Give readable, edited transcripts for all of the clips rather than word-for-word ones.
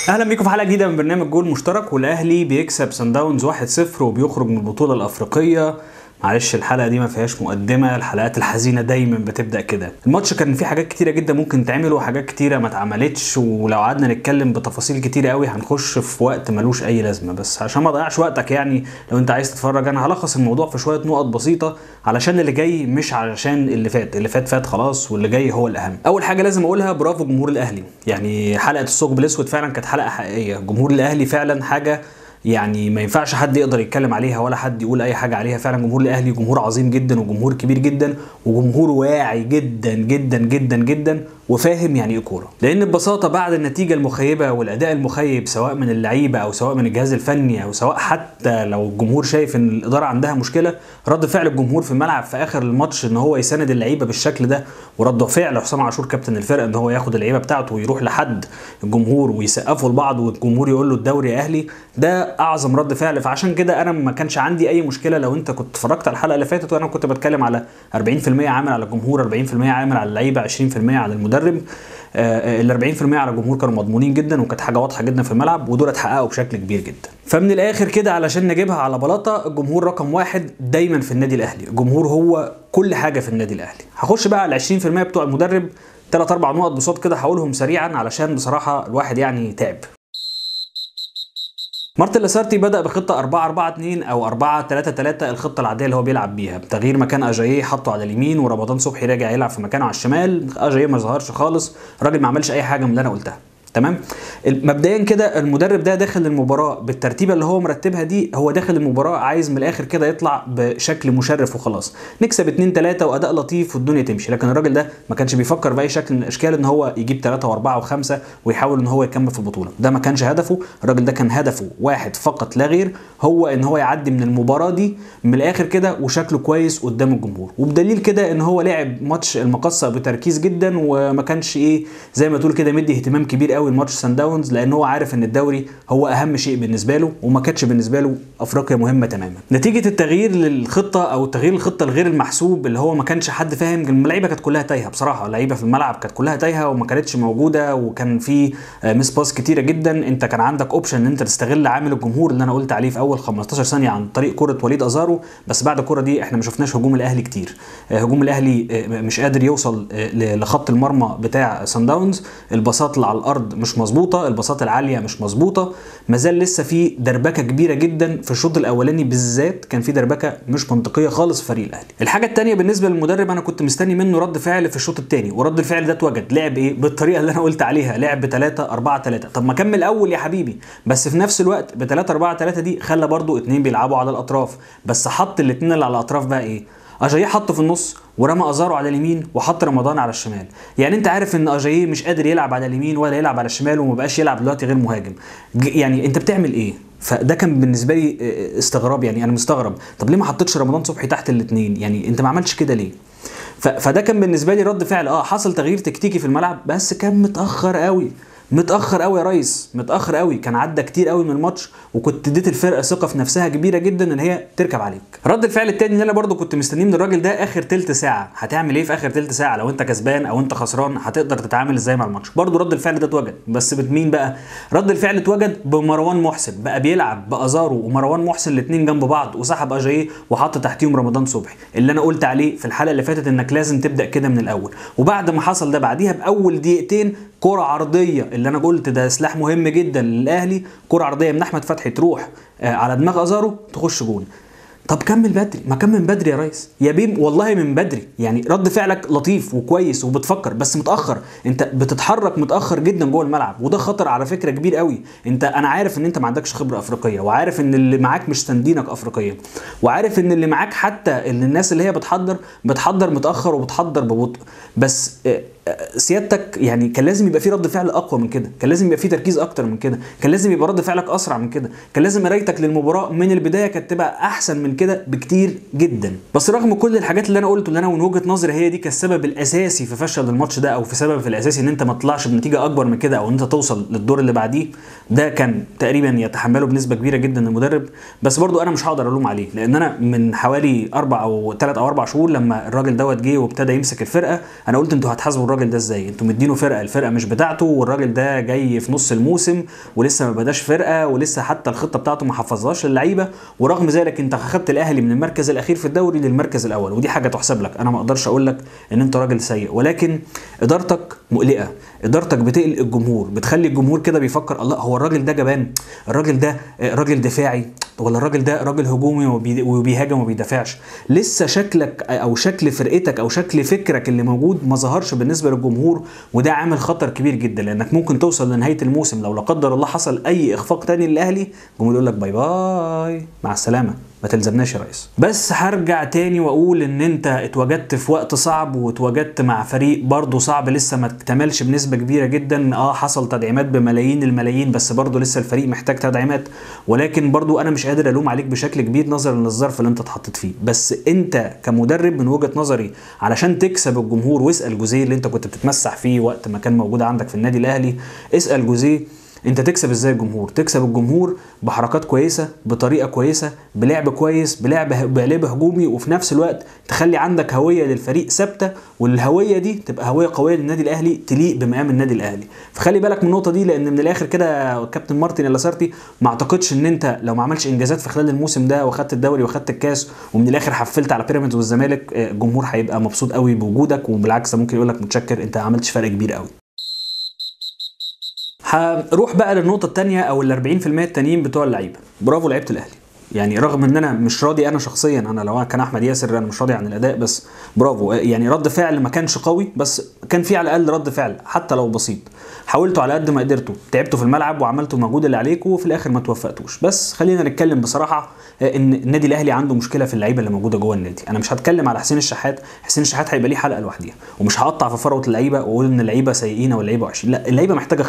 اهلا بيكم في حلقه جديده من برنامج جول مشترك. والاهلي بيكسب صن داونز 1-0 وبيخرج من البطوله الافريقيه. معلش الحلقه دي ما فيهاش مقدمه، الحلقات الحزينه دايما بتبدا كده. الماتش كان فيه حاجات كتيره جدا ممكن تعمل وحاجات كتيره ما اتعملتش، ولو قعدنا نتكلم بتفاصيل كتيره قوي هنخش في وقت ملوش اي لازمه. بس عشان ما اضيعش وقتك، يعني لو انت عايز تتفرج انا هلخص الموضوع في شويه نقط بسيطه علشان اللي جاي، مش علشان اللي فات. اللي فات خلاص واللي جاي هو الاهم. اول حاجه لازم اقولها، برافو جمهور الاهلي. يعني حلقه الثقب الاسود فعلا كانت حلقه حقيقيه. جمهور الاهلي فعلا حاجه يعني ما ينفعش حد يقدر يتكلم عليها ولا حد يقول اي حاجه عليها. فعلا جمهور الاهلي جمهور عظيم جدا وجمهور كبير جدا وجمهور واعي جدا جدا جدا جدا وفاهم يعني ايه كوره. لان ببساطه بعد النتيجه المخيبه والاداء المخيب سواء من اللعيبه او سواء من الجهاز الفني او سواء حتى لو الجمهور شايف ان الاداره عندها مشكله، رد فعل الجمهور في الملعب في اخر الماتش ان هو يساند اللعيبه بالشكل ده، ورد فعل حسام عاشور كابتن الفرقه ان هو ياخد اللعيبه بتاعته ويروح لحد الجمهور ويسقفوا لبعض والجمهور يقول له الدوري يا اهلي، ده اعظم رد فعل. فعشان كده انا ما كانش عندي اي مشكله لو انت كنت اتفرجت على الحلقه اللي فاتت وانا كنت بتكلم على 40% عامل على الجمهور، 40% عامل على اللعيبه، 20% على المدرب. ال 40% على الجمهور كانوا مضمونين جدا وكانت حاجه واضحه جدا في الملعب، ودول اتحققوا بشكل كبير جدا. فمن الاخر كده علشان نجيبها على بلاطه، الجمهور رقم واحد دايما في النادي الاهلي. الجمهور هو كل حاجه في النادي الاهلي. هخش بقى على 20% بتوع المدرب، 3-4 نقط بصوت كده هقولهم سريعا علشان بصراحه الواحد يعني تعب. مارتن لاسارتي بدأ بخطة 4-4-2 أو 4-3-3، الخطة العادية اللي هو بيلعب بيها، بتغيير مكان أجاييه حطه على اليمين ورمضان صبحي راجع يلعب في مكانه على الشمال. أجاييه ما ظهرش خالص، الراجل ما عملش أي حاجة من اللي أنا قلتها. تمام. مبدئيا كده المدرب ده داخل المباراه بالترتيبه اللي هو مرتبها دي، هو داخل المباراه عايز من الاخر كده يطلع بشكل مشرف وخلاص، نكسب 2-3 واداء لطيف والدنيا تمشي. لكن الراجل ده ما كانش بيفكر باي شكل من الاشكال ان هو يجيب 3 و4 و5 ويحاول ان هو يكمل في البطوله. ده ما كانش هدفه. الراجل ده كان هدفه واحد فقط لا غير، هو ان هو يعدي من المباراه دي من الاخر كده وشكله كويس قدام الجمهور. وبدليل كده ان هو لعب ماتش المقصه بتركيز جدا وما كانش زي ما تقول كده مدي اهتمام كبير قوي لماتش صن داونز، لان هو عارف ان الدوري هو اهم شيء بالنسبه له وما كانتش بالنسبه له افريقيا مهمه تماما. نتيجه التغيير للخطه او تغيير الخطه الغير المحسوب اللي هو ما كانش حد فاهم، اللعيبه كانت كلها تايهه بصراحه، اللعيبه في الملعب كانت كلها تايهه وما كانتش موجوده، وكان في ميس باس كتيره جدا. انت كان عندك اوبشن ان انت تستغل عامل الجمهور اللي انا قلت عليه في اول 15 ثانيه عن طريق كره وليد ازارو، بس بعد الكره دي احنا ما شفناش هجوم الاهلي كتير. هجوم الاهلي مش قادر يوصل لخط المرمى بتاع صن داونز، الباصات اللي على الارض مش مظبوطه، الباصات العاليه مش مظبوطه، مازال لسه في دربكه كبيره جدا في الشوط الاولاني بالذات، كان في دربكه مش منطقيه خالص في فريق الاهلي. الحاجه الثانيه بالنسبه للمدرب، انا كنت مستني منه رد فعل في الشوط الثاني، ورد الفعل ده اتوجد. لعب بالطريقه اللي انا قلت عليها، لعب ب3-4-3. طب ما كمل اول يا حبيبي، بس في نفس الوقت ب3-4-3 دي خلى برضو 2 بيلعبوا على الاطراف، بس حط الاثنين اللي على الاطراف بقى اجاييه حطه في النص ورمى ازارو على اليمين وحط رمضان على الشمال. يعني انت عارف ان اجاييه مش قادر يلعب على اليمين ولا يلعب على الشمال وما بقاش يلعب دلوقتي غير مهاجم. يعني انت بتعمل ايه؟ فده كان بالنسبه لي استغراب. يعني انا مستغرب، طب ليه ما حطيتش رمضان صبحي تحت الاثنين؟ يعني انت ما عملتش كده ليه؟ فده كان بالنسبه لي رد فعل. حصل تغيير تكتيكي في الملعب بس كان متاخر قوي، متاخر قوي يا ريس، متاخر قوي. كان عدى كتير قوي من الماتش وكنت اديت الفرقه ثقه في نفسها كبيره جدا ان هي تركب عليك. رد الفعل الثاني اللي انا برضو كنت مستنيه من الراجل ده، اخر تلت ساعه هتعمل ايه؟ في اخر تلت ساعه لو انت كسبان او انت خسران هتقدر تتعامل ازاي مع الماتش؟ برضو رد الفعل ده اتوجد، بس بمين بقى؟ رد الفعل اتوجد بمروان محسن، بقى بيلعب بازارو ومروان محسن الاثنين جنب بعض، وسحب اجاييه وحط تحتيهم رمضان صبحي، اللي انا قلت عليه في الحلقه اللي فاتت انك لازم تبدا كده من الاول. وبعد ما حصل ده بعديها باول دقيقتين كرة عرضية، اللي انا قلت ده سلاح مهم جدا للاهلي، كرة عرضية من احمد فتحي تروح على دماغ ازارو تخش جون. طب كمل بدري، ما كمل بدري يا ريس يا بيم، والله من بدري. يعني رد فعلك لطيف وكويس وبتفكر بس متاخر، انت بتتحرك متاخر جدا جوه الملعب، وده خطر على فكره كبير قوي. انا عارف ان انت ما عندكش خبره افريقيه، وعارف ان اللي معاك مش سندينك افريقيا، وعارف ان اللي معاك حتى الناس اللي هي بتحضر متاخر وبتحضر ببطء، بس سيادتك يعني كان لازم يبقى في رد فعل اقوى من كده، كان لازم يبقى في تركيز اكتر من كده، كان لازم يبقى رد فعلك اسرع من كده، كان لازم قرايتك للمباراه من البدايه كانت تبقى احسن من كده بكتير جدا. بس رغم كل الحاجات اللي انا قلته، اللي انا من وجهه نظري هي دي كان السبب الاساسي في فشل الماتش ده، او في سبب الاساسي ان انت ما تطلعش بنتيجه اكبر من كده او ان انت توصل للدور اللي بعديه، ده كان تقريبا يتحمله بنسبه كبيره جدا المدرب. بس برضو انا مش هقدر الوم عليه، لان انا من حوالي 3 أو 4 شهور لما الراجل دوت جه وابتدى يمسك الفرقه، انا قلت انتوا هتحاسبوا الراجل ده ازاي؟ انتوا مدينه فرقه، الفرقه مش بتاعته، والراجل ده جاي في نص الموسم ولسه ما بداش فرقه، ولسه حتى الخطه بتاعته ما حفظهاش للعيبه، ورغم ذلك انت خدت الاهلي من المركز الاخير في الدوري للمركز الاول، ودي حاجه تحسب لك. انا ما اقدرش اقول لك ان انت راجل سيء، ولكن ادارتك مقلقه، ادارتك بتقلق الجمهور، بتخلي الجمهور كده بيفكر الله هو الراجل ده جبان، الراجل ده راجل دفاعي، ولا الراجل ده راجل هجومي وبيهاجم وما بيدافعش. لسه شكلك او شكل فرقتك او شكل فكرك اللي موجود ما ظهرش بالنسبه للجمهور، وده عامل خطر كبير جدا، لانك ممكن توصل لنهايه الموسم لو لا قدر الله حصل اي اخفاق تاني للاهلي، الجمهور يقول لك باي باي مع السلامه، ما تلزمناش يا ريس. بس هرجع تاني واقول ان انت اتواجدت في وقت صعب، واتواجدت مع فريق برضه صعب لسه ما اكتملش بنسبه كبيره جدا. حصل تدعيمات بملايين الملايين، بس برضه لسه الفريق محتاج تدعيمات، ولكن برضه انا مش قادر الوم عليك بشكل كبير نظرا للظرف اللي انت اتحطيت فيه. بس انت كمدرب من وجهه نظري علشان تكسب الجمهور، واسال جوزيه اللي انت كنت بتتمسح فيه وقت ما كان موجود عندك في النادي الاهلي، اسال جوزيه انت تكسب ازاي الجمهور؟ تكسب الجمهور بحركات كويسه، بطريقه كويسه، بلعب كويس، بلعب هجومي، وفي نفس الوقت تخلي عندك هويه للفريق ثابته، والهويه دي تبقى هويه قويه للنادي الاهلي تليق بمقام النادي الاهلي. فخلي بالك من النقطه دي، لان من الاخر كده كابتن مارتن اللاسارتي ما اعتقدش ان انت لو ما عملش انجازات في خلال الموسم ده واخدت الدوري واخدت الكاس ومن الاخر حفلت على بيراميدز والزمالك، الجمهور هيبقى مبسوط قوي بوجودك، وبالعكس ممكن يقول لك متشكر انت عملتش فرق كبير قوي. هروح بقى للنقطه الثانيه او ال 40% التانيين بتوع اللعيبه. برافو لعيبه الاهلي، يعني رغم ان انا مش راضي، انا شخصيا انا لو كان احمد ياسر انا مش راضي عن الاداء، بس برافو. يعني رد فعل ما كانش قوي، بس كان في على الاقل رد فعل حتى لو بسيط. حاولتوا على قد ما قدرتوا، تعبتوا في الملعب وعملتوا المجهود اللي عليكم، وفي الاخر ما توفقتوش. بس خلينا نتكلم بصراحه ان النادي الاهلي عنده مشكله في اللعيبه اللي موجوده جوه النادي. انا مش هتكلم على حسين الشحات، حسين الشحات هيبقى ليه حلقه لوحديها، ومش هقطع في فروه اللعيبه واقول ان اللعيبه سيئين واللعيبه وحشين، لا، اللعيبه محتاجه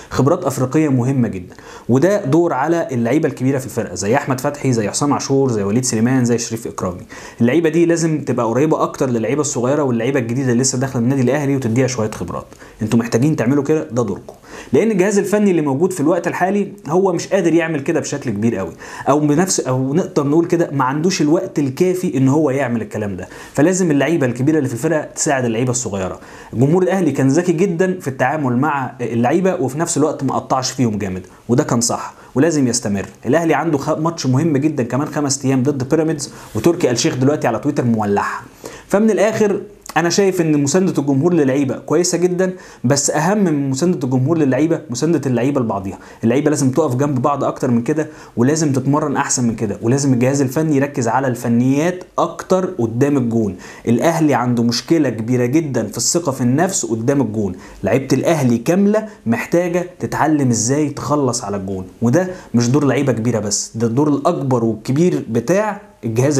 خبرات افريقيه مهمه جدا، وده دور على اللعيبه الكبيره في الفرقه زي احمد فتحي، زي حسام عاشور، زي وليد سليمان، زي شريف اكرامي. اللعيبه دي لازم تبقى قريبه اكتر للعيبه الصغيره واللعيبه الجديده اللي لسه داخله النادي الاهلي، وتديها شويه خبرات. انتوا محتاجين تعملوا كده، ده دوركم، لان الجهاز الفني اللي موجود في الوقت الحالي هو مش قادر يعمل كده بشكل كبير قوي، او نقدر نقول كده ما عندوش الوقت الكافي ان هو يعمل الكلام ده. فلازم اللعيبه الكبيره اللي في الفرقه تساعد اللعيبه الصغيره. جمهور الاهلي كان ذكي جدا في التعامل مع اللعيبه، وفي نفس الوقت ما قطعش فيهم جامد، وده كان صح ولازم يستمر. الاهلي عنده ماتش مهم جدا كمان 5 ايام ضد بيراميدز، وتركي آل الشيخ دلوقتي على تويتر مولعها. فمن الاخر انا شايف ان مسانده الجمهور للعيبه كويسه جدا، بس اهم من مسانده الجمهور للعيبه مسانده اللعيبه لبعضيها. اللعيبه لازم تقف جنب بعض اكتر من كده، ولازم تتمرن احسن من كده، ولازم الجهاز الفني يركز على الفنيات اكتر قدام الجون. الاهلي عنده مشكله كبيره جدا في الثقه في النفس قدام الجون. لعيبه الاهلي كامله محتاجه تتعلم ازاي تخلص على الجون، وده مش دور لعيبه كبيره بس، ده الدور الاكبر والكبير بتاع الجهاز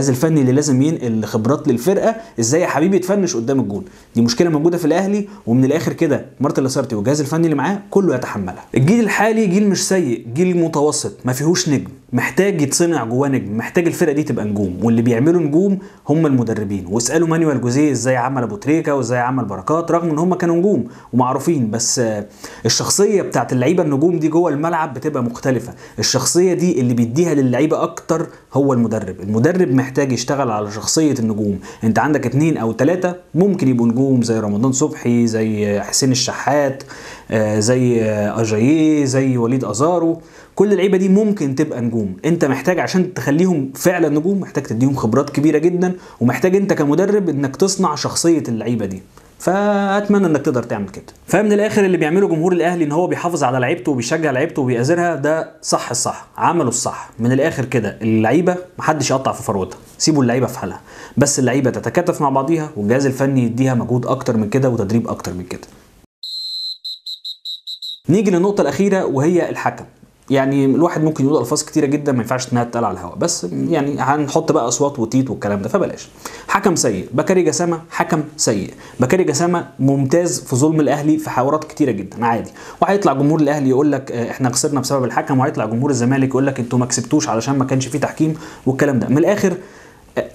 الفني اللي لازم ينقل خبرات للفرقه ازاي يا حبيبي تفنش قدام الجون. دي مشكله موجوده في الاهلي، ومن الاخر كده مارتن لاسارتي والجهاز الفني اللي معاه كله يتحملها. الجيل الحالي جيل مش سيء، جيل متوسط ما فيهوش نجم، محتاج يتصنع جواه نجم، محتاج الفرقه دي تبقى نجوم، واللي بيعملوا نجوم هم المدربين. واسالوا مانويل جوزيه ازاي عمل ابو تريكه وازاي عمل بركات، رغم ان هم كانوا نجوم ومعروفين، بس الشخصيه بتاعت اللعيبه النجوم دي جوه الملعب بتبقى مختلفه. الشخصيه دي اللي بيديها للعيبه اكتر هو المدرب محتاج يشتغل على شخصيه النجوم. انت عندك 2 أو 3 ممكن يبقوا نجوم، زي رمضان صبحي، زي حسين الشحات، زي اجاييه، زي وليد ازارو. كل اللعيبه دي ممكن تبقى نجوم. انت محتاج عشان تخليهم فعلا نجوم محتاج تديهم خبرات كبيره جدا، ومحتاج انت كمدرب انك تصنع شخصيه اللعيبه دي. فاتمنى انك تقدر تعمل كده. فمن الاخر اللي بيعمله جمهور الاهلي ان هو بيحافظ على لعيبته وبيشجع لعيبته وبيأزرها، ده صح، الصح عملوا الصح. من الاخر كده اللعيبه محدش يقطع في فروتها، سيبوا اللعيبه في حالها، بس اللعيبه تتكاتف مع بعضيها، والجهاز الفني يديها مجهود اكتر من كده وتدريب اكتر من كده. نيجي للنقطه الاخيره وهي الحكم. يعني الواحد ممكن يقول الفاظ كتيره جدا ما ينفعش انها تتقال على الهواء، بس يعني هنحط بقى اصوات وتيت والكلام ده، فبلاش. حكم سيء، بكاري جسامه حكم سيء. بكاري جسامه ممتاز في ظلم الاهلي في حوارات كتيره جدا عادي، وهيطلع جمهور الاهلي يقول لك احنا خسرنا بسبب الحكم، وهيطلع جمهور الزمالك يقول لك انتوا ما كسبتوش علشان ما كانش فيه تحكيم والكلام ده. من الاخر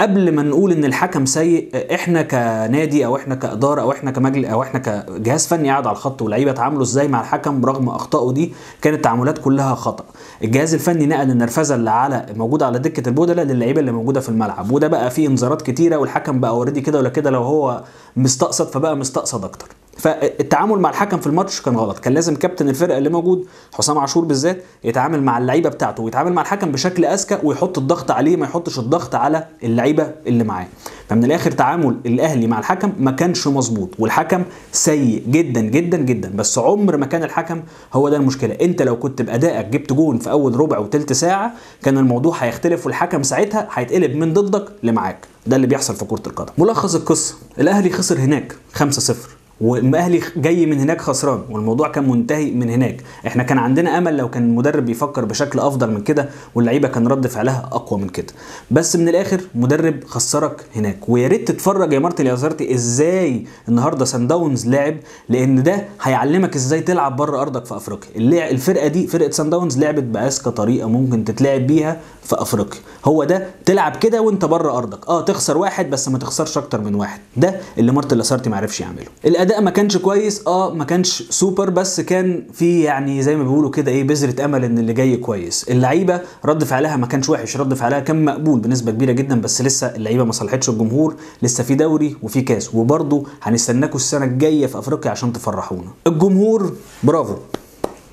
قبل ما نقول ان الحكم سيء، احنا كنادي او احنا كاداره او احنا كمجلس او احنا كجهاز فني قاعد على الخط واللعيبه اتعاملوا ازاي مع الحكم رغم اخطائه دي، كانت تعاملات كلها خطا. الجهاز الفني نقل النرفزه اللي موجوده على دكه البودله للعيبه اللي موجوده في الملعب، وده بقى فيه انذارات كتيره، والحكم بقى اوريدي كده ولا كده، لو هو مستقصد فبقى مستقصد اكتر. فالتعامل مع الحكم في الماتش كان غلط. كان لازم كابتن الفرقه اللي موجود حسام عاشور بالذات يتعامل مع اللعيبه بتاعته ويتعامل مع الحكم بشكل اذكى، ويحط الضغط عليه، ما يحطش الضغط على اللعيبه اللي معاه. فمن الاخر تعامل الاهلي مع الحكم ما كانش مظبوط، والحكم سيء جدا جدا جدا. بس عمر ما كان الحكم هو ده المشكله. انت لو كنت بادائك جبت جون في اول ربع وثلث ساعه كان الموضوع هيختلف، والحكم ساعتها هيتقلب من ضدك لمعاك. ده اللي بيحصل في كره القدم. ملخص القصه، الاهلي خسر هناك 5-0، والاهلي جاي من هناك خسران، والموضوع كان منتهي من هناك. احنا كان عندنا امل لو كان المدرب بيفكر بشكل افضل من كده، واللعيبه كان رد فعلها اقوى من كده. بس من الاخر مدرب خسرك هناك. ويا ريت تتفرج يا مارتن يازارتي ازاي النهارده سان داونز لعب، لان ده هيعلمك ازاي تلعب بره ارضك في افريقيا. الفرقه دي، فرقه سان داونز، لعبت باذكى طريقه ممكن تتلعب بيها في افريقيا. هو ده، تلعب كده وانت بره ارضك، تخسر واحد بس ما تخسرش اكتر من واحد. ده اللي مارتن يازارتي ما عرفش يعمله. الاداء ما كانش كويس، ما كانش سوبر، بس كان في يعني زي ما بيقولوا كده بذرة امل ان اللي جاي كويس. اللعيبه رد فعلها ما كانش وحش، رد فعلها كان مقبول بنسبه كبيره جدا، بس لسه اللعيبه ما صلحتش الجمهور. لسه في دوري وفي كاس، وبرضه هنستناكوا السنه الجايه في افريقيا عشان تفرحونا. الجمهور برافو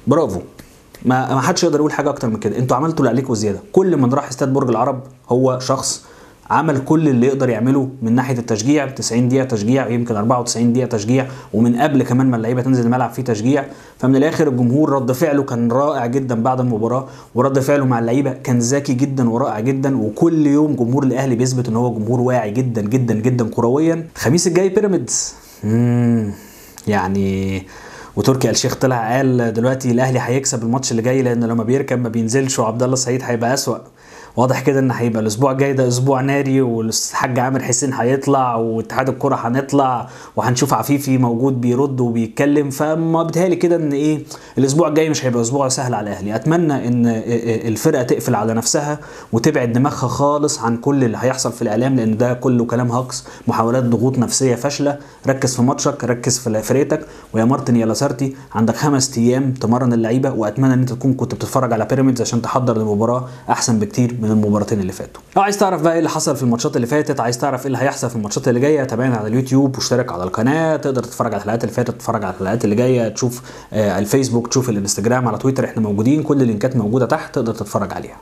برافو، ما حدش يقدر يقول حاجه اكتر من كده. انتوا عملتوا اللي عليكم وزياده. كل من راح استاد برج العرب هو شخص عمل كل اللي يقدر يعمله من ناحيه التشجيع. 90 دقيقه تشجيع، يمكن 94 دقيقه تشجيع، ومن قبل كمان ما اللعيبه تنزل الملعب فيه تشجيع. فمن الاخر الجمهور رد فعله كان رائع جدا بعد المباراه، ورد فعله مع اللعيبه كان ذكي جدا ورائع جدا. وكل يوم جمهور الاهلي بيثبت ان هو جمهور واعي جدا جدا جدا كرويا. الخميس الجاي بيراميدز، يعني وتركي آل الشيخ طلع قال دلوقتي الاهلي هيكسب الماتش اللي جاي، لان لما بيركب ما بينزلش، وعبد الله السعيد هيبقى اسوأ. واضح كده ان هيبقى الاسبوع الجاي ده اسبوع ناري، والحاج عامر حسين هيطلع، واتحاد الكره هنطلع، وهنشوف عفيفي موجود بيرد وبيتكلم. فما بتهيألي كده ان الاسبوع الجاي مش هيبقى اسبوع سهل على الاهلي. اتمنى ان الفرقه تقفل على نفسها وتبعد دماغها خالص عن كل اللي هيحصل في الاعلام، لان ده كله كلام هجص، محاولات ضغوط نفسيه فاشله. ركز في ماتشك، ركز في فرقتك. ويا مارتن يا لاسارتي عندك 5 ايام تمرن اللعيبه، واتمنى ان انت تكون كنت بتتفرج على بيراميدز عشان تحضر المباراه احسن بكتير من المباراتين اللي فاتوا. لو عايز تعرف بقى ايه اللي حصل في الماتشات اللي فاتت، عايز تعرف ايه اللي هيحصل في الماتشات اللي جايه، تابعنا على اليوتيوب واشترك على القناه. تقدر تتفرج على الحلقات اللي فاتت، تتفرج على الحلقات اللي جايه، تشوف الفيسبوك، تشوف الانستجرام، على تويتر احنا موجودين. كل اللينكات موجوده تحت، تقدر تتفرج عليها.